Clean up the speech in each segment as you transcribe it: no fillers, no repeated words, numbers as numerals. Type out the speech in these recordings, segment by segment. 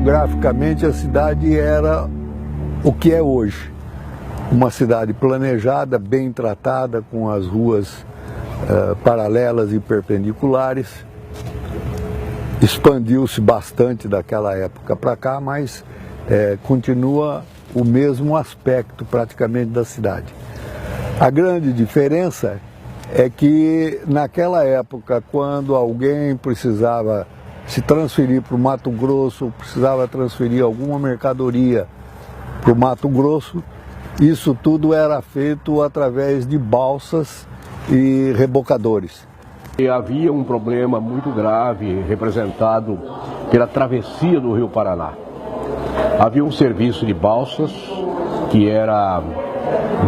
geograficamente a cidade era o que é hoje. Uma cidade planejada, bem tratada, com as ruas paralelas e perpendiculares. Expandiu-se bastante daquela época para cá, mas continua o mesmo aspecto praticamente da cidade. A grande diferença é que naquela época, quando alguém precisava se transferir para o Mato Grosso, precisava transferir alguma mercadoria para o Mato Grosso, isso tudo era feito através de balsas e rebocadores. E havia um problema muito grave representado pela travessia do Rio Paraná. Havia um serviço de balsas que era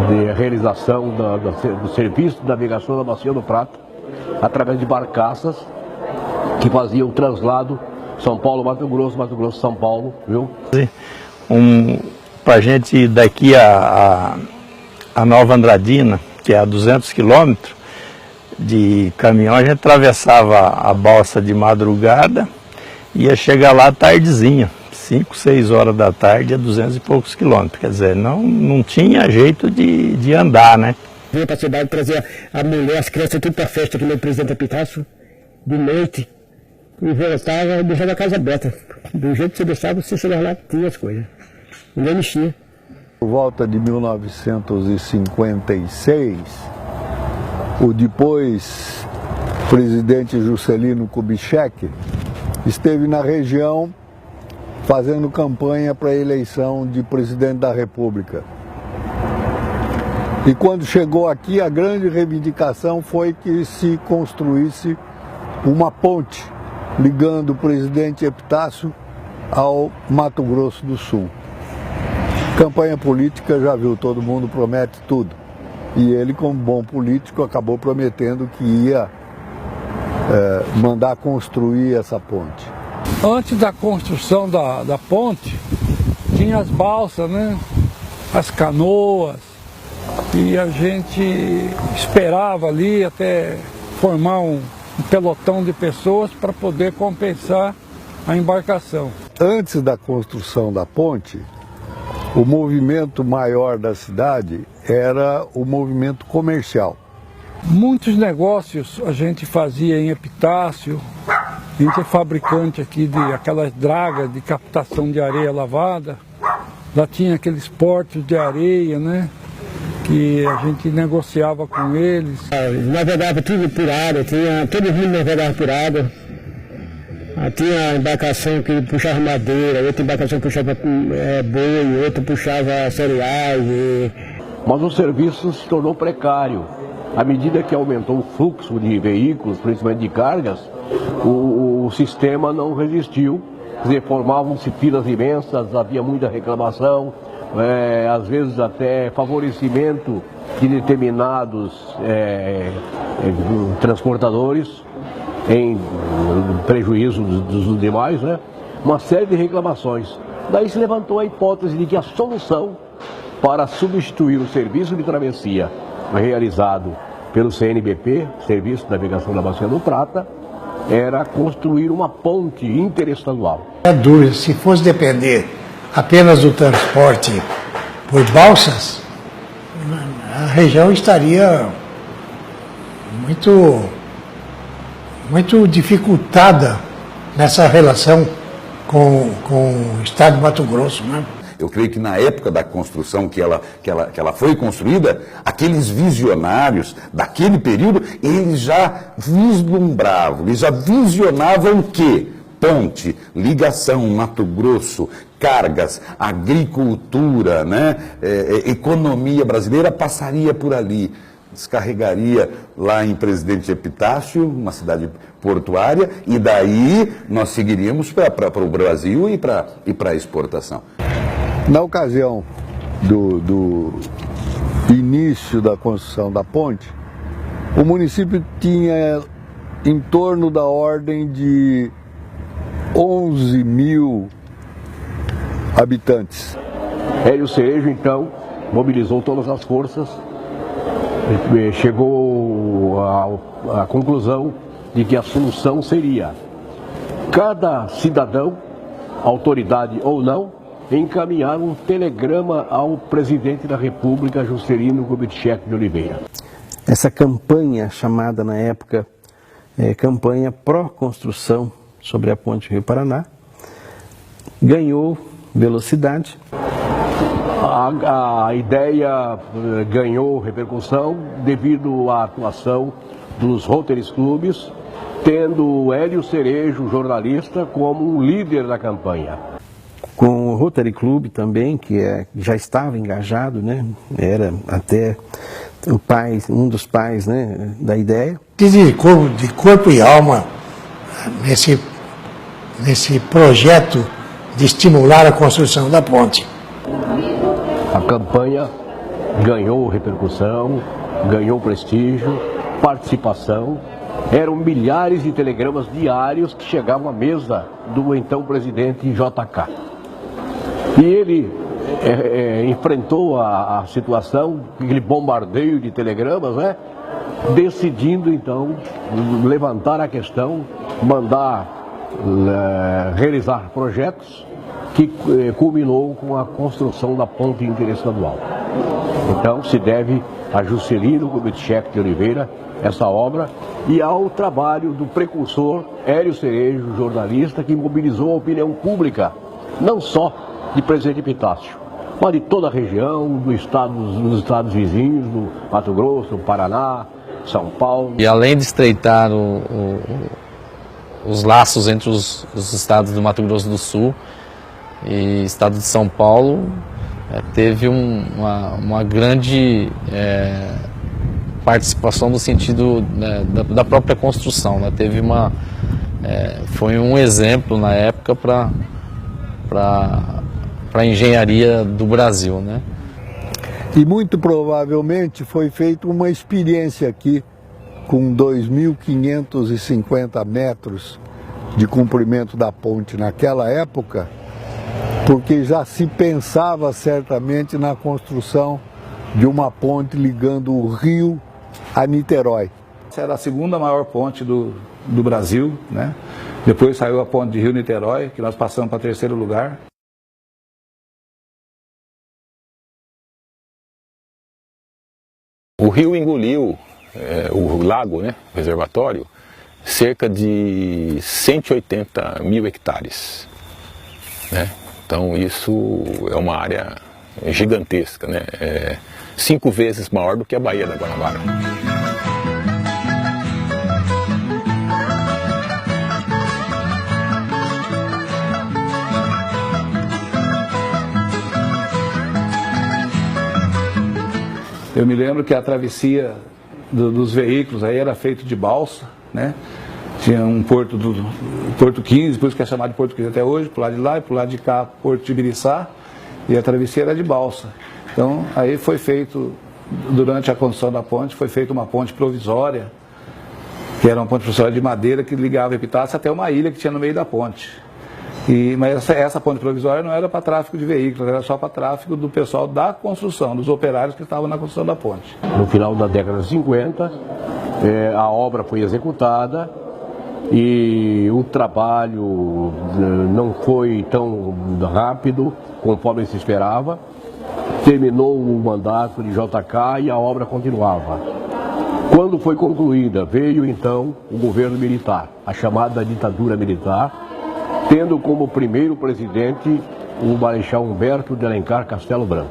de realização do serviço de navegação da Bacia do Prata, através de barcaças que faziam o traslado São Paulo-Mato Grosso, São Paulo, viu? Para a gente ir daqui a Nova Andradina, que é a 200 quilômetros de caminhão, a gente atravessava a balsa de madrugada e ia chegar lá tardezinha. 5, 6 horas da tarde a 200 e poucos quilômetros, quer dizer, não tinha jeito de andar, né? Vinha para a cidade trazer a mulher, as crianças, tudo para a festa aqui no Presidente Epitácio, de noite, e voltava deixando a casa aberta. Do jeito que você deixava, você chegava lá, tinha as coisas. Ninguém mexia. Por volta de 1956, o depois presidente Juscelino Kubitschek esteve na região fazendo campanha para a eleição de presidente da República. E quando chegou aqui, a grande reivindicação foi que se construísse uma ponte ligando o presidente Epitácio ao Mato Grosso do Sul. Campanha política, já viu, todo mundo promete tudo. E ele, como bom político, acabou prometendo que ia mandar construir essa ponte. Antes da construção da ponte, tinha as balsas, né? As canoas, e a gente esperava ali até formar um pelotão de pessoas para poder compensar a embarcação. Antes da construção da ponte, o movimento maior da cidade era o movimento comercial. Muitos negócios a gente fazia em Epitácio. A gente é fabricante aqui de aquelas dragas de captação de areia lavada. Lá tinha aqueles portos de areia, né? Que a gente negociava com eles. Navegava tudo por água, todo mundo navegava por água. Tinha embarcação que puxava madeira, outra embarcação puxava boi, outra puxava cereais. Mas o serviço se tornou precário. À medida que aumentou o fluxo de veículos, principalmente de cargas, o sistema não resistiu. Quer dizer, formavam-se filas imensas, havia muita reclamação, às vezes até favorecimento de determinados transportadores em prejuízo dos demais, né? Uma série de reclamações. Daí se levantou a hipótese de que a solução para substituir o serviço de travessia realizado pelo CNBP, Serviço de Navegação da Bacia do Prata, era construir uma ponte interestadual. A dúvida, se fosse depender apenas do transporte por balsas, a região estaria muito dificultada nessa relação com o estado de Mato Grosso, né? Eu creio que na época da construção que ela foi construída, aqueles visionários daquele período, eles já vislumbravam, eles já visionavam o quê? Ponte, ligação, Mato Grosso, cargas, agricultura, né? Economia brasileira passaria por ali. Descarregaria lá em Presidente Epitácio, uma cidade portuária, e daí nós seguiríamos para o Brasil e para a exportação. Na ocasião do início da construção da ponte, o município tinha em torno da ordem de 11 mil habitantes. Hélio Cerejo, então, mobilizou todas as forças, chegou à conclusão de que a solução seria cada cidadão autoridade ou não, encaminhar um telegrama ao presidente da República, Juscelino Kubitschek de Oliveira. Essa campanha, chamada na época campanha pró-construção sobre a ponte Rio Paraná, ganhou velocidade. A ideia ganhou repercussão devido à atuação dos Rotary Clubs, tendo Hélio Cerejo, jornalista, como um líder da campanha. Com o Rotary Club também, que já estava engajado, né? Era até o pai, um dos pais, né, da ideia. De corpo e alma nesse projeto de estimular a construção da ponte. A campanha ganhou repercussão, ganhou prestígio, participação. Eram milhares de telegramas diários que chegavam à mesa do então presidente JK. E ele enfrentou a situação, aquele bombardeio de telegramas, né? Decidindo então levantar a questão, mandar realizar projetos que culminou com a construção da ponte interestadual. Então se deve a Juscelino Kubitschek de Oliveira essa obra e ao trabalho do precursor Hélio Cerejo, jornalista, que mobilizou a opinião pública, não só de Presidente Epitácio, mas de toda a região, dos estados vizinhos, do Mato Grosso, Paraná, São Paulo. E além de estreitar os laços entre os estados do Mato Grosso do Sul e estado de São Paulo, teve uma grande participação no sentido da própria construção, né? Foi um exemplo na época para a engenharia do Brasil, né? E muito provavelmente foi feita uma experiência aqui com 2.550 metros de comprimento da ponte naquela época, porque já se pensava certamente na construção de uma ponte ligando o Rio a Niterói. Essa era a segunda maior ponte do Brasil, né? Depois saiu a ponte de Rio-Niterói, que nós passamos para terceiro lugar. O rio engoliu, o lago, né, o reservatório, cerca de 180 mil hectares, né? Então isso é uma área gigantesca, né? 5 vezes maior do que a Baía da Guanabara. Eu me lembro que a travessia dos veículos aí era feita de balsa, né? Tinha um porto Porto 15, por isso que é chamado de Porto 15 até hoje, pro lado de lá e pro lado de cá, Porto de Ibiriçá, e a travessia era de balsa. Então, aí foi feito, durante a construção da ponte, foi feita uma ponte provisória, que era uma ponte provisória de madeira que ligava Epitácio até uma ilha que tinha no meio da ponte. Mas essa ponte provisória não era para tráfego de veículos, era só para tráfego do pessoal da construção, dos operários que estavam na construção da ponte. No final da década de 50, a obra foi executada e o trabalho não foi tão rápido conforme se esperava. Terminou o mandato de JK e a obra continuava. Quando foi concluída, veio então o governo militar, a chamada ditadura militar, tendo como primeiro presidente o Marechal Humberto de Alencar Castelo Branco.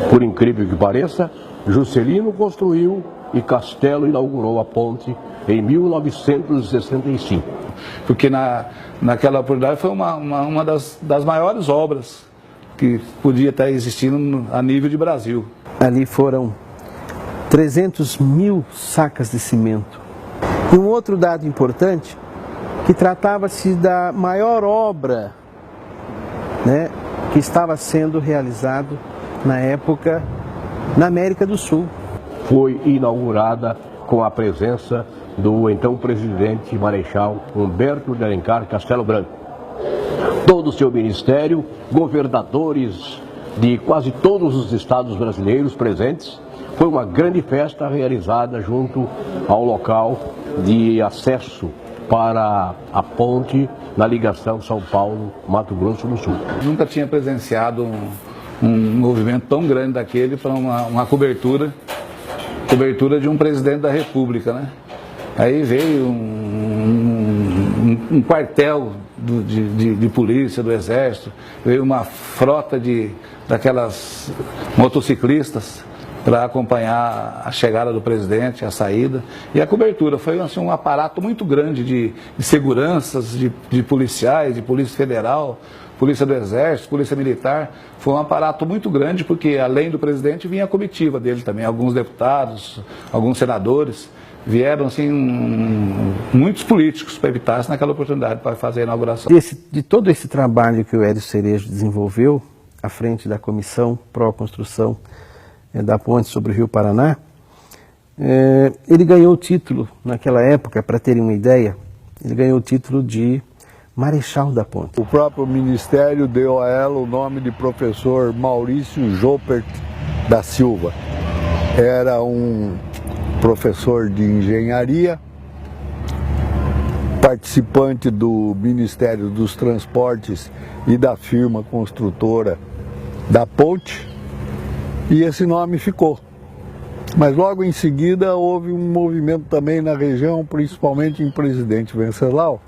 Por incrível que pareça, Juscelino construiu e Castelo inaugurou a ponte em 1965. Porque naquela oportunidade foi uma das maiores obras que podia estar existindo a nível de Brasil. Ali foram 300 mil sacas de cimento. E um outro dado importante, que tratava-se da maior obra, né, que estava sendo realizado na época na América do Sul. Foi inaugurada com a presença do então presidente Marechal Humberto de Alencar Castelo Branco. Todo o seu ministério, governadores de quase todos os estados brasileiros presentes. Foi uma grande festa realizada junto ao local de acesso para a ponte na ligação São Paulo-Mato Grosso do Sul. Nunca tinha presenciado um movimento tão grande daquele para uma cobertura de um presidente da República, né? Aí veio um quartel de polícia, do Exército, veio uma frota daquelas motociclistas para acompanhar a chegada do presidente, a saída. E a cobertura foi assim, um aparato muito grande de seguranças, de policiais, de Polícia Federal, Polícia do Exército, Polícia Militar. Foi um aparato muito grande, porque além do presidente vinha a comitiva dele também, alguns deputados, alguns senadores. Vieram assim muitos políticos para evitar naquela oportunidade para fazer a inauguração. De todo esse trabalho que o Hélio Cerejo desenvolveu à frente da Comissão Pró-Construção da Ponte sobre o Rio Paraná, ele ganhou o título, naquela época, para terem uma ideia, ele ganhou o título de Marechal da Ponte. O próprio Ministério deu a ela o nome de professor Maurício Jopert da Silva. Era um professor de engenharia, participante do Ministério dos Transportes e da firma construtora da ponte, e esse nome ficou. Mas logo em seguida houve um movimento também na região, principalmente em Presidente Venceslau,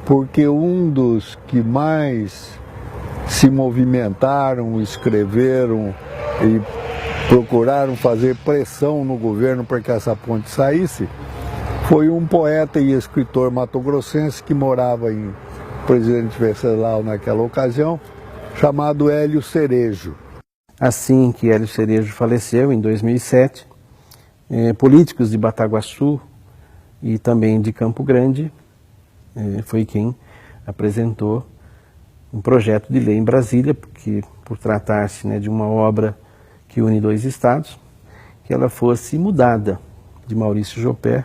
porque um dos que mais se movimentaram, escreveram e procuraram fazer pressão no governo para que essa ponte saísse, foi um poeta e escritor mato-grossense que morava em Presidente Venceslau naquela ocasião, chamado Hélio Cerejo. Assim que Hélio Cerejo faleceu, em 2007, políticos de Bataguaçu e também de Campo Grande foi quem apresentou um projeto de lei em Brasília, porque por tratar-se de uma obra que une dois estados, que ela fosse mudada de Maurício Jopert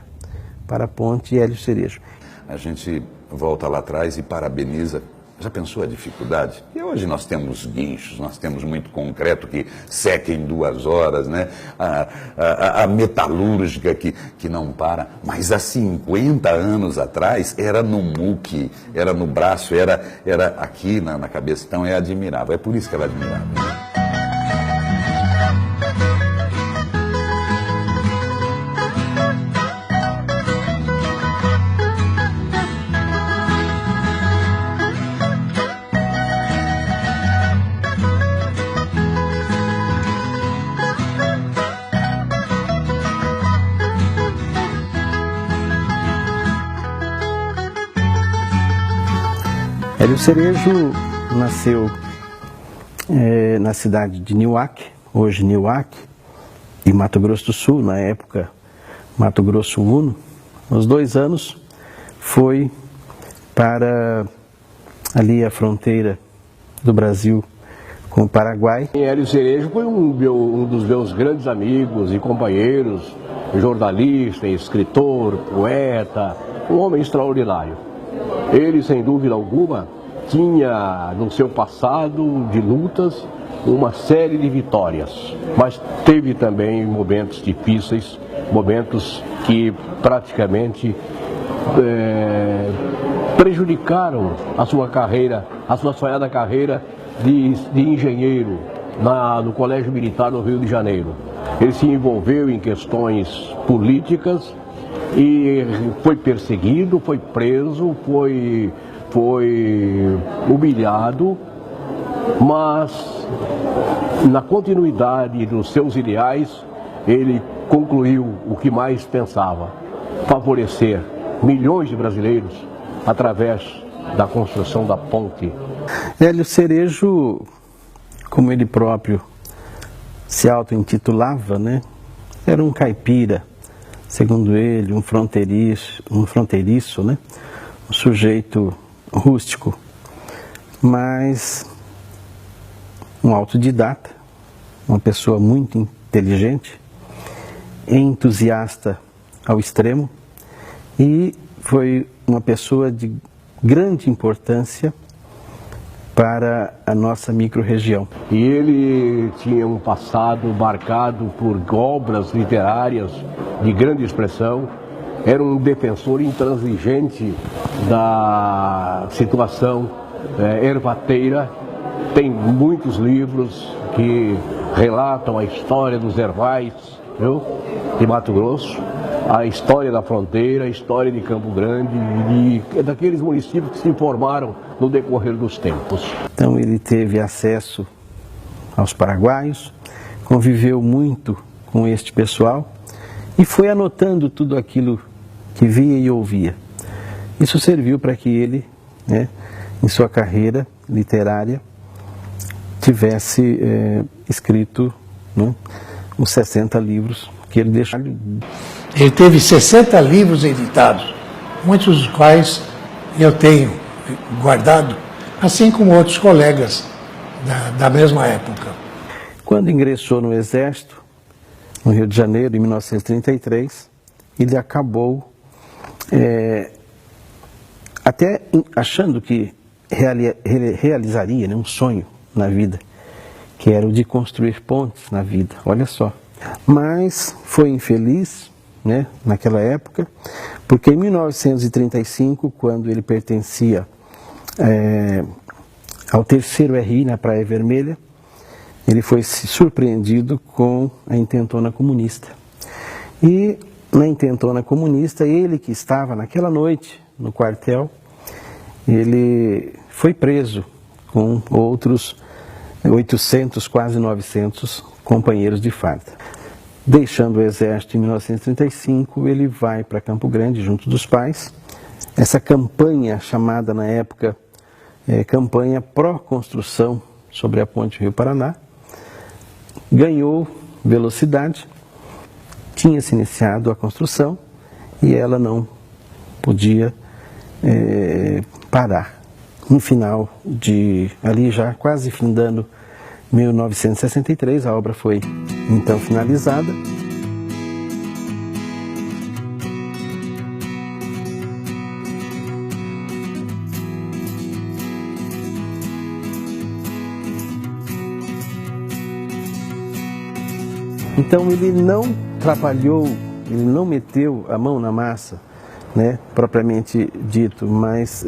para a ponte Hélio Cerejo. A gente volta lá atrás e parabeniza. Já pensou a dificuldade? E hoje nós temos guinchos, nós temos muito concreto que seca em 2 horas, né? A metalúrgica que não para. Mas há 50 anos atrás era no muque, era no braço, era aqui na cabeça. Então é admirável, é por isso que ela é admirável. Hélio Cerejo nasceu na cidade de Niuaque, hoje Niuaque, em Mato Grosso do Sul, na época Mato Grosso Uno. Aos 2 anos foi para ali a fronteira do Brasil com o Paraguai. Hélio Cerejo foi um dos meus grandes amigos e companheiros, jornalista, escritor, poeta, um homem extraordinário. Ele, sem dúvida alguma, tinha no seu passado de lutas uma série de vitórias, mas teve também momentos difíceis, momentos que praticamente prejudicaram a sua carreira, a sua sonhada carreira de engenheiro no Colégio Militar no Rio de Janeiro. Ele se envolveu em questões políticas e foi perseguido, foi preso, foi humilhado, mas na continuidade dos seus ideais, ele concluiu o que mais pensava: favorecer milhões de brasileiros através da construção da ponte. Hélio Cerejo, como ele próprio se auto-intitulava, era um caipira, segundo ele, um fronteiriço, um sujeito rústico, mas um autodidata, uma pessoa muito inteligente, entusiasta ao extremo, e foi uma pessoa de grande importância para a nossa microrregião. E ele tinha um passado marcado por obras literárias de grande expressão, era um defensor intransigente da situação ervateira. Tem muitos livros que relatam a história dos ervais, viu, de Mato Grosso, a história da fronteira, a história de Campo Grande, daqueles municípios que se formaram no decorrer dos tempos. Então ele teve acesso aos paraguaios, conviveu muito com este pessoal e foi anotando tudo aquilo que via e ouvia. Isso serviu para que ele, né, em sua carreira literária, tivesse escrito, né, os 60 livros que ele deixou. Ele teve 60 livros editados, muitos dos quais eu tenho guardado, assim como outros colegas da mesma época. Quando ingressou no Exército, no Rio de Janeiro, em 1933, ele acabou até achando que realizaria, né, um sonho na vida, que era o de construir pontes na vida, olha só. Mas foi infeliz, né, naquela época, porque em 1935, quando ele pertencia ao 3º RI na Praia Vermelha, ele foi surpreendido com a intentona comunista. E na intentona comunista, ele que estava naquela noite no quartel, ele foi preso com outros 800, quase 900 companheiros de farda. Deixando o exército em 1935, ele vai para Campo Grande junto dos pais. Essa campanha, chamada na época campanha pró-construção sobre a ponte Rio Paraná, ganhou velocidade, tinha se iniciado a construção e ela não podia parar. No final ali já quase findando 1963, a obra foi então finalizada. Então ele não trabalhou, ele não meteu a mão na massa, né, propriamente dito, mas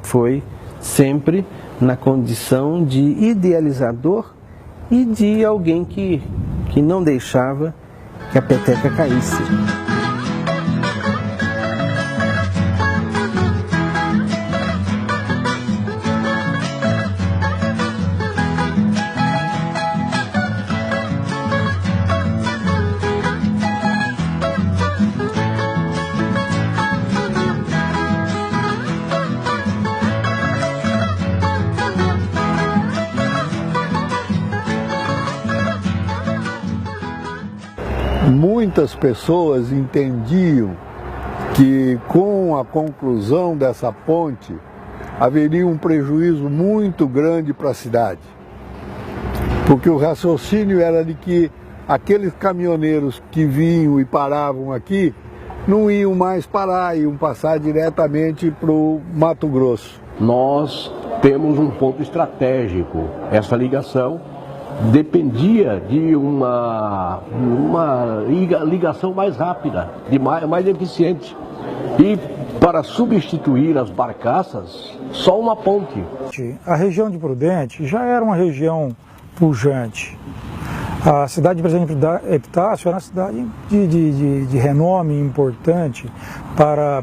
foi sempre na condição de idealizador e de alguém que não deixava que a peteca caísse. Muitas pessoas entendiam que com a conclusão dessa ponte haveria um prejuízo muito grande para a cidade. Porque o raciocínio era de que aqueles caminhoneiros que vinham e paravam aqui não iam mais parar, iam passar diretamente para o Mato Grosso. Nós temos um ponto estratégico. Essa ligação dependia de uma ligação mais rápida, mais eficiente. E para substituir as barcaças, só uma ponte. A região de Prudente já era uma região pujante. A cidade de Presidente Epitácio era uma cidade de renome importante,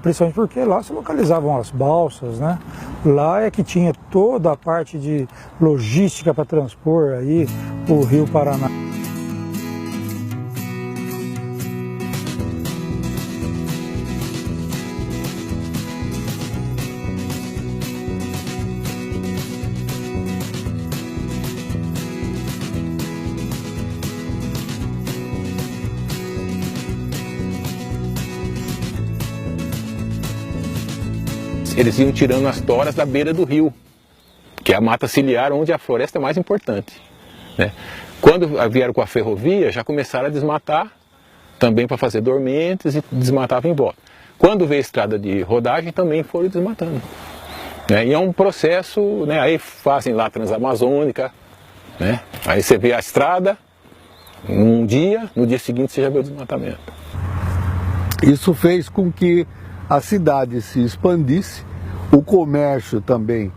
principalmente porque lá se localizavam as balsas, né? Lá é que tinha toda a parte de logística para transpor aí o Rio Paraná. Eles iam tirando as toras da beira do rio, que é a mata ciliar, onde a floresta é mais importante, né? Quando vieram com a ferrovia, já começaram a desmatar, também para fazer dormentes, e desmatavam em volta. Quando veio a estrada de rodagem, também foram desmatando, né? E é um processo, né? Aí fazem lá a Transamazônica, né? Aí você vê a estrada, um dia, no dia seguinte você já vê o desmatamento. Isso fez com que a cidade se expandisse, o comércio também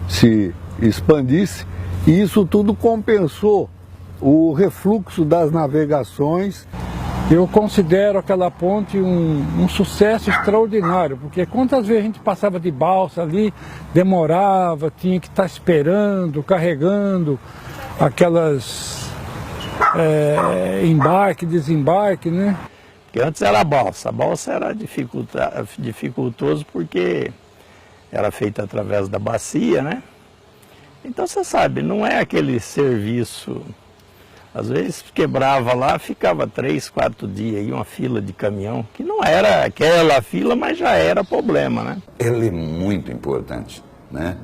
se expandisse, e isso tudo compensou o refluxo das navegações. Eu considero aquela ponte um sucesso extraordinário, porque quantas vezes a gente passava de balsa ali, demorava, tinha que estar esperando, carregando aquelas embarque, desembarque, né? Porque antes era a balsa era dificultoso porque era feita através da bacia, né? Então você sabe, não é aquele serviço, às vezes quebrava lá, ficava 3, 4 dias aí, uma fila de caminhão, que não era aquela fila, mas já era problema, né? Ela é muito importante, né?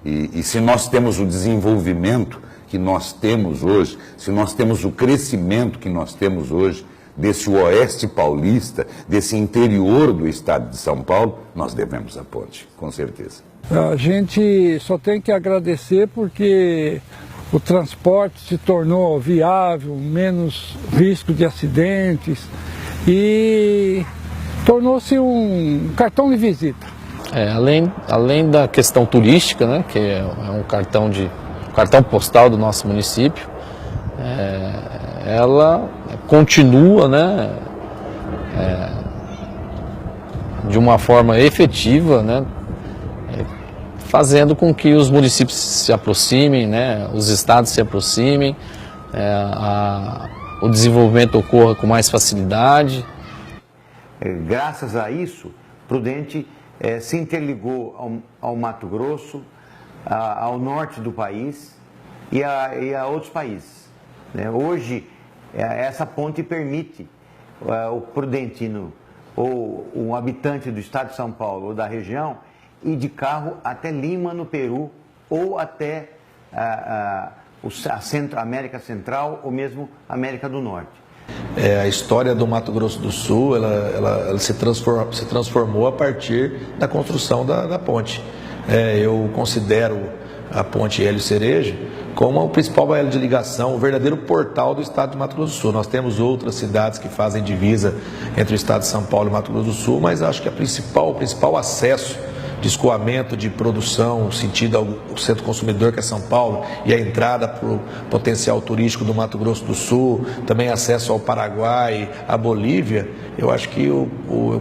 E se nós temos o desenvolvimento que nós temos hoje, se nós temos o crescimento que nós temos hoje, desse oeste paulista, desse interior do estado de São Paulo, nós devemos a ponte, com certeza. A gente só tem que agradecer porque o transporte se tornou viável, menos risco de acidentes e tornou-se um cartão de visita. Além da questão turística, né, que é um cartão postal do nosso município, ela continua, né, de uma forma efetiva, né, fazendo com que os municípios se aproximem, né, os estados se aproximem, o desenvolvimento ocorra com mais facilidade. Graças a isso, Prudente se interligou ao Mato Grosso, ao norte do país e a outros países. Hoje, essa ponte permite o prudentino ou um habitante do estado de São Paulo ou da região ir de carro até Lima, no Peru, ou até a América Central ou mesmo América do Norte. A história do Mato Grosso do Sul ela se transformou a partir da construção da ponte. Eu considero a ponte Hélio Cereja como o principal elo de ligação, o verdadeiro portal do estado de Mato Grosso do Sul. Nós temos outras cidades que fazem divisa entre o estado de São Paulo e Mato Grosso do Sul, mas acho que o principal acesso de escoamento, de produção, sentido ao centro consumidor, que é São Paulo, e a entrada para o potencial turístico do Mato Grosso do Sul, também acesso ao Paraguai, à Bolívia, eu acho que eu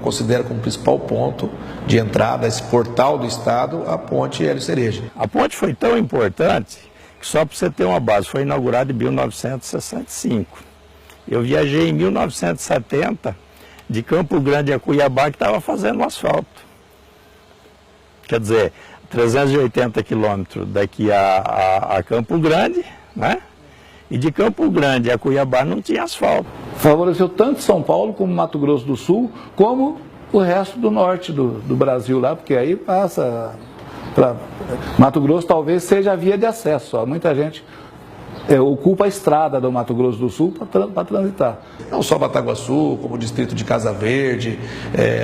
considero como principal ponto de entrada, esse portal do estado, a ponte Hélio Cereja. A ponte foi tão importante que, só para você ter uma base, foi inaugurada em 1965. Eu viajei em 1970 de Campo Grande a Cuiabá, que estava fazendo asfalto. Quer dizer, 380 quilômetros daqui a Campo Grande, né? E de Campo Grande a Cuiabá não tinha asfalto. Favoreceu tanto São Paulo como Mato Grosso do Sul, como o resto do norte do Brasil lá, porque aí passa para Mato Grosso, talvez seja a via de acesso. Ó. Muita gente ocupa a estrada do Mato Grosso do Sul para transitar. Não só Bataguaçu, como o distrito de Casa Verde,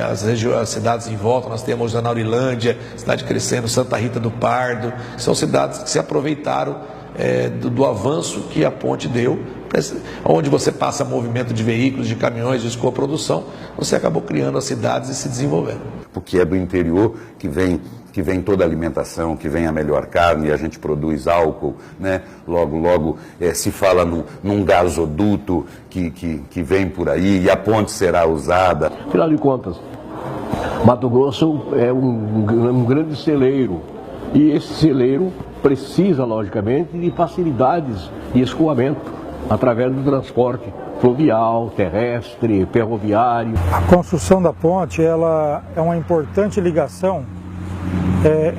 as cidades em volta, nós temos a Naurilândia, cidade crescendo, Santa Rita do Pardo, são cidades que se aproveitaram do avanço que a ponte deu, onde você passa movimento de veículos, de caminhões, de escoaprodução, você acabou criando as cidades e se desenvolvendo. Porque é do interior que vem toda a alimentação, que vem a melhor carne, e a gente produz álcool, né? Logo se fala num gasoduto que vem por aí e a ponte será usada. Afinal de contas, Mato Grosso é um grande celeiro e esse celeiro precisa, logicamente, de facilidades de escoamento através do transporte fluvial, terrestre, ferroviário. A construção da ponte ela é uma importante ligação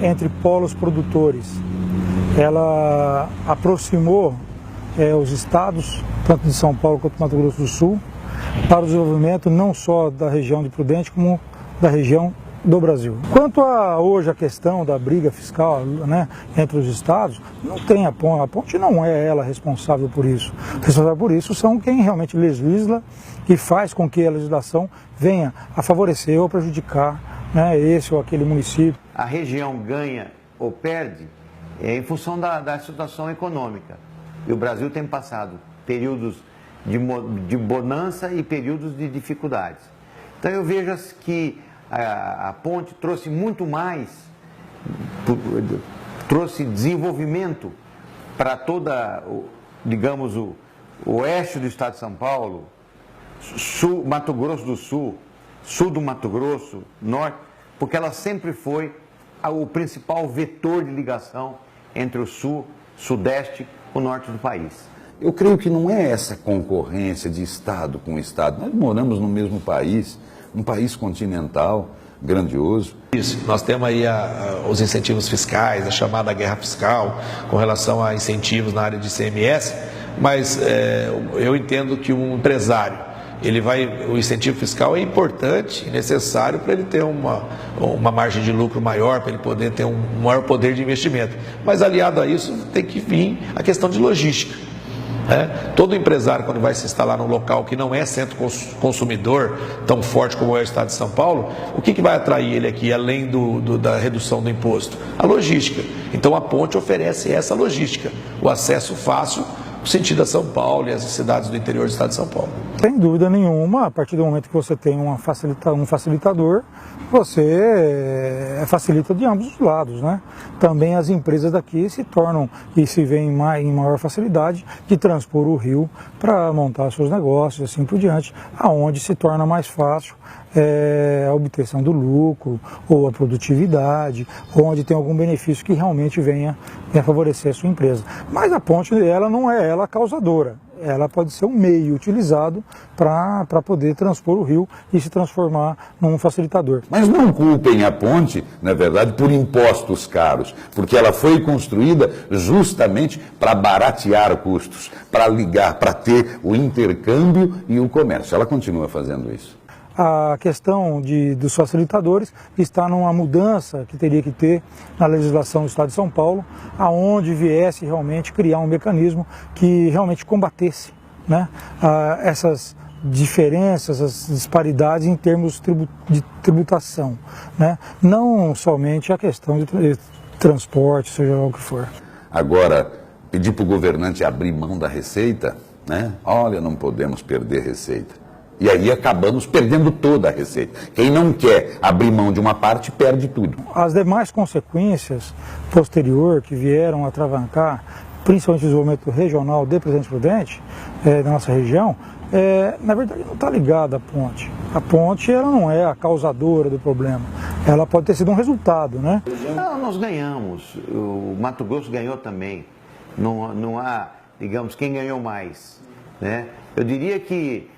entre polos produtores. Ela aproximou os estados, tanto de São Paulo quanto do Mato Grosso do Sul, para o desenvolvimento não só da região de Prudente, como da região do Brasil. Quanto a hoje a questão da briga fiscal, né, entre os estados, não tem a ponte não é ela responsável por isso. Responsável por isso são quem realmente legisla e faz com que a legislação venha a favorecer ou prejudicar, né, esse ou aquele município. A região ganha ou perde em função da situação econômica. E o Brasil tem passado períodos de bonança e períodos de dificuldades. Então eu vejo que a ponte trouxe muito mais, trouxe desenvolvimento para toda, digamos, o oeste do estado de São Paulo, sul, Mato Grosso do Sul, sul do Mato Grosso, norte, porque ela sempre foi o principal vetor de ligação entre o sul, sudeste e o norte do país. Eu creio que não é essa concorrência de estado com estado. Nós moramos no mesmo país, um país continental, grandioso. Isso, nós temos aí os incentivos fiscais, a chamada guerra fiscal, com relação a incentivos na área de ICMS, mas eu entendo que um empresário, o incentivo fiscal é importante e necessário para ele ter uma margem de lucro maior, para ele poder ter um maior poder de investimento. Mas aliado a isso tem que vir a questão de logística. Todo empresário, quando vai se instalar num local que não é centro consumidor tão forte como é o estado de São Paulo, o que vai atrair ele aqui, além da redução do imposto? A logística. Então a ponte oferece essa logística, o acesso fácil no sentido a São Paulo e as cidades do interior do estado de São Paulo. Sem dúvida nenhuma, a partir do momento que você tem um facilitador, você facilita de ambos os lados, né? Também as empresas daqui se tornam e se veem em maior facilidade de transpor o rio para montar seus negócios, assim por diante, aonde se torna mais fácil a obtenção do lucro ou a produtividade, onde tem algum benefício que realmente venha favorecer a sua empresa. Mas a ponte, ela não é ela a causadora. Ela pode ser um meio utilizado para poder transpor o rio e se transformar num facilitador. Mas não culpem a ponte, na verdade, por impostos caros, porque ela foi construída justamente para baratear custos, para ligar, para ter o intercâmbio e o comércio. Ela continua fazendo isso. A questão dos facilitadores está numa mudança que teria que ter na legislação do Estado de São Paulo, aonde viesse realmente criar um mecanismo que realmente combatesse, né, essas diferenças, as disparidades em termos de tributação, né? Não somente a questão de transporte, seja lá o que for. Agora, pedir para o governante abrir mão da receita, né? Olha, não podemos perder receita. E aí acabamos perdendo toda a receita. Quem não quer abrir mão de uma parte, perde tudo. As demais consequências posterior que vieram a atravancar, principalmente o desenvolvimento regional de Presidente Prudente, da nossa região, na verdade não está ligada à ponte. A ponte ela não é a causadora do problema. Ela pode ter sido um resultado, né? Não, nós ganhamos. O Mato Grosso ganhou também. Não há, digamos, quem ganhou mais, né? Eu diria que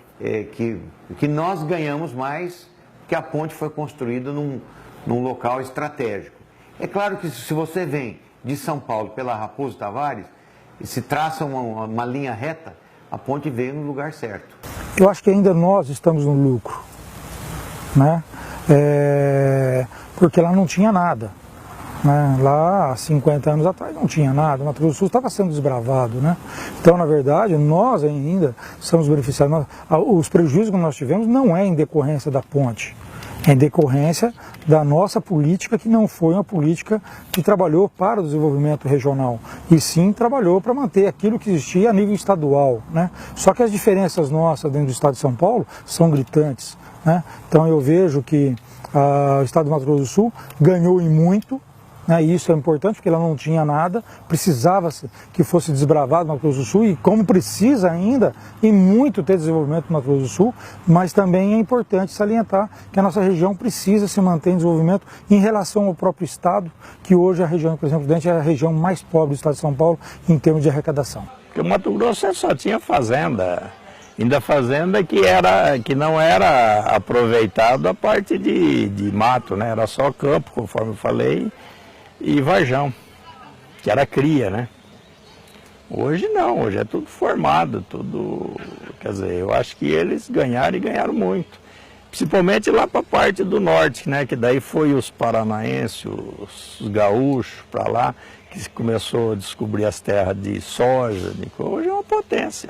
nós ganhamos mais que a ponte foi construída num local estratégico. É claro que se você vem de São Paulo pela Raposo Tavares e se traça uma linha reta, a ponte veio no lugar certo. Eu acho que ainda nós estamos no lucro, né? Porque lá não tinha nada. Né? Lá há 50 anos atrás não tinha nada, o Mato Grosso do Sul estava sendo desbravado, né? Então, na verdade, nós ainda somos beneficiados. Os prejuízos que nós tivemos não é em decorrência da ponte, é em decorrência da nossa política, que não foi uma política que trabalhou para o desenvolvimento regional, e sim trabalhou para manter aquilo que existia a nível estadual, né? Só que as diferenças nossas dentro do estado de São Paulo são gritantes, né? Então eu vejo que o estado do Mato Grosso do Sul ganhou em muito. E isso é importante porque ela não tinha nada, precisava que fosse desbravado no Mato Grosso do Sul, e como precisa ainda e muito ter desenvolvimento no Mato Grosso do Sul, mas também é importante salientar que a nossa região precisa se manter em desenvolvimento em relação ao próprio estado, que hoje a região, por exemplo, é a região mais pobre do estado de São Paulo em termos de arrecadação. Porque o Mato Grosso só tinha fazenda, ainda fazenda que não era aproveitado a parte de mato, né? Era só campo, conforme eu falei, e varjão, que era cria, né? Hoje não, hoje é tudo formado, tudo, quer dizer, eu acho que eles ganharam e ganharam muito. Principalmente lá para a parte do norte, né? Que daí foi os paranaenses, os gaúchos para lá, que começou a descobrir as terras de soja, hoje é uma potência.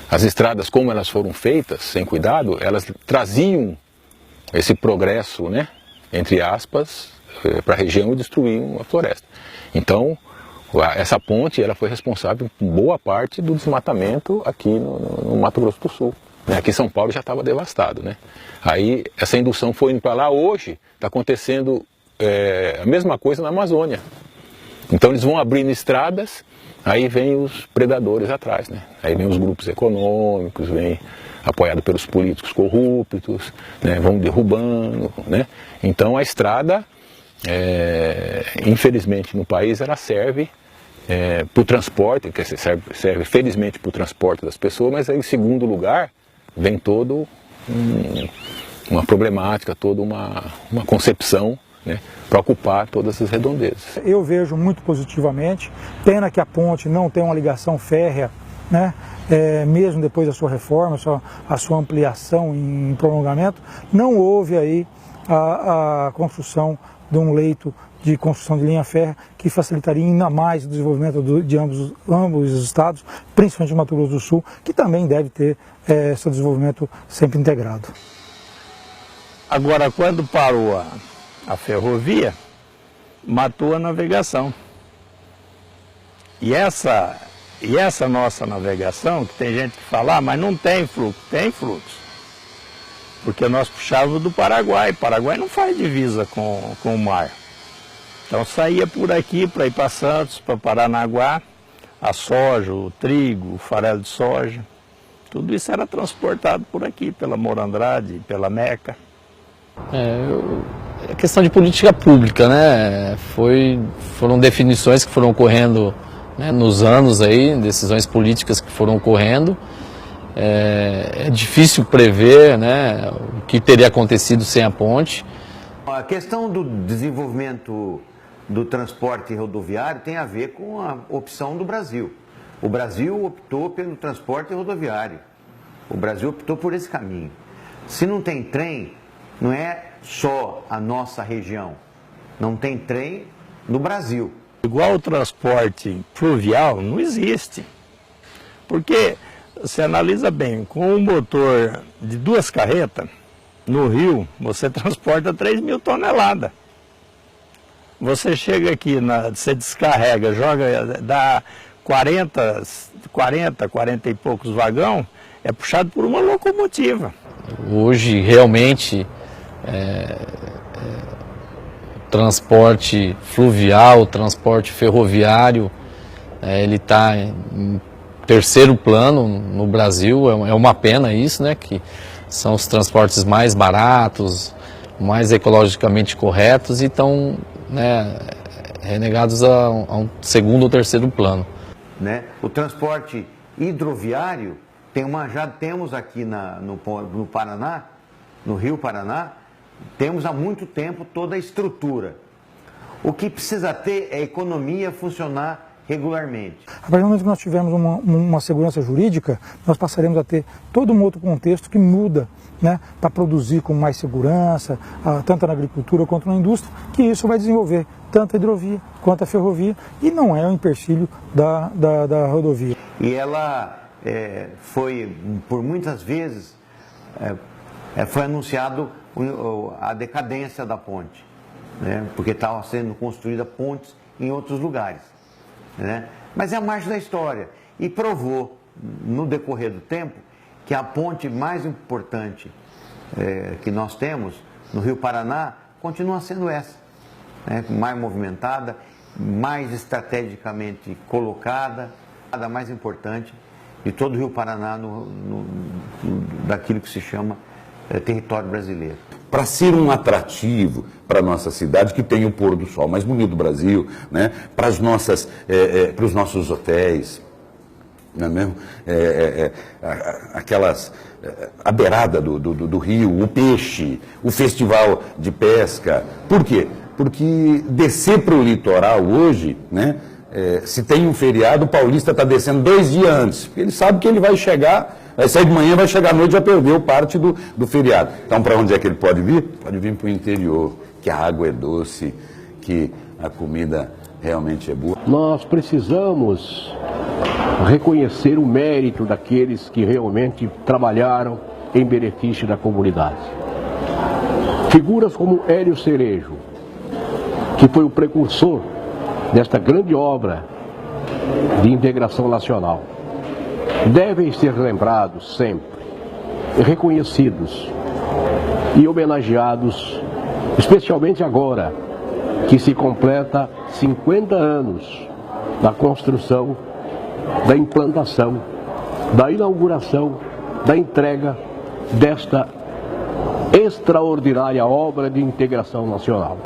As estradas, como elas foram feitas, sem cuidado, elas traziam esse progresso, né? Entre aspas, para a região e destruíam a floresta. Então, essa ponte ela foi responsável por boa parte do desmatamento aqui no Mato Grosso do Sul. Aqui em São Paulo já estava devastado, né? Aí essa indução foi indo para lá. Hoje está acontecendo a mesma coisa na Amazônia. Então eles vão abrindo estradas, aí vem os predadores atrás, né? Aí vem os grupos econômicos, vem apoiado pelos políticos corruptos, né? Vão derrubando, né? Então a estrada, infelizmente no país, ela serve para o transporte, quer dizer, serve felizmente para o transporte das pessoas, mas aí, em segundo lugar vem toda uma problemática, toda uma concepção, né, para ocupar todas as redondezas. Eu vejo muito positivamente, pena que a ponte não tem uma ligação férrea, né, mesmo depois da sua reforma, a sua ampliação em prolongamento, não houve aí a construção de um leito de construção de linha férrea que facilitaria ainda mais o desenvolvimento de ambos os estados, principalmente o Mato Grosso do Sul, que também deve ter seu desenvolvimento sempre integrado. Agora, quando parou a ferrovia, matou a navegação. E essa nossa navegação, que tem gente que fala, mas não tem fluxo. Tem fluxo. Porque nós puxávamos do Paraguai. O Paraguai não faz divisa com o mar. Então saía por aqui para ir para Santos, para Paranaguá, a soja, o trigo, o farelo de soja. Tudo isso era transportado por aqui, pela Morandrade, pela Meca. É questão de política pública, né? Foram definições que foram ocorrendo, né, nos anos aí, decisões políticas que foram ocorrendo. É difícil prever, né, o que teria acontecido sem a ponte. A questão do desenvolvimento do transporte rodoviário tem a ver com a opção do Brasil. O Brasil optou pelo transporte rodoviário. O Brasil optou por esse caminho. Se não tem trem, não é só a nossa região. Não tem trem no Brasil. Igual o transporte fluvial não existe. Porque, você analisa bem, com um motor de 2 carretas, no rio, você transporta 3.000 toneladas. Você chega aqui, você descarrega, joga, dá 40 e poucos vagão, é puxado por uma locomotiva. Hoje, realmente, transporte fluvial, transporte ferroviário, ele está em terceiro plano no Brasil. É uma pena isso, né, que são os transportes mais baratos, mais ecologicamente corretos e estão, né, renegados a um segundo ou terceiro plano. Né? O transporte hidroviário, já temos aqui no Paraná, no Rio Paraná, temos há muito tempo toda a estrutura. O que precisa ter é a economia funcionar regularmente. A partir do momento que nós tivermos uma segurança jurídica, nós passaremos a ter todo um outro contexto que muda, né, para produzir com mais segurança, tanto na agricultura quanto na indústria, que isso vai desenvolver tanto a hidrovia quanto a ferrovia, e não é um empecilho da rodovia. E ela foi, por muitas vezes, foi anunciado a decadência da ponte, né, porque estavam sendo construídas pontes em outros lugares. Né? Mas é a margem da história, e provou no decorrer do tempo que a ponte mais importante que nós temos no Rio Paraná continua sendo essa, né? Mais movimentada, mais estrategicamente colocada, a mais importante de todo o Rio Paraná daquilo que se chama território brasileiro. Para ser um atrativo para a nossa cidade, que tem o pôr do sol mais bonito do Brasil, né? Para os nossos hotéis, não é mesmo? A beirada do rio, o peixe, o festival de pesca. Por quê? Porque descer para o litoral hoje, né? Se tem um feriado, o paulista está descendo 2 dias antes, porque ele sabe que ele vai chegar. Vai sair de manhã, vai chegar à noite, já perdeu parte do feriado. Então, para onde é que ele pode vir? Pode vir para o interior, que a água é doce, que a comida realmente é boa. Nós precisamos reconhecer o mérito daqueles que realmente trabalharam em benefício da comunidade. Figuras como Hélio Cerejo, que foi o precursor desta grande obra de integração nacional, devem ser lembrados sempre. reconhecidos e homenageados, especialmente agora que se completa 50 anos da construção, da implantação, da inauguração, da entrega desta extraordinária obra de integração nacional.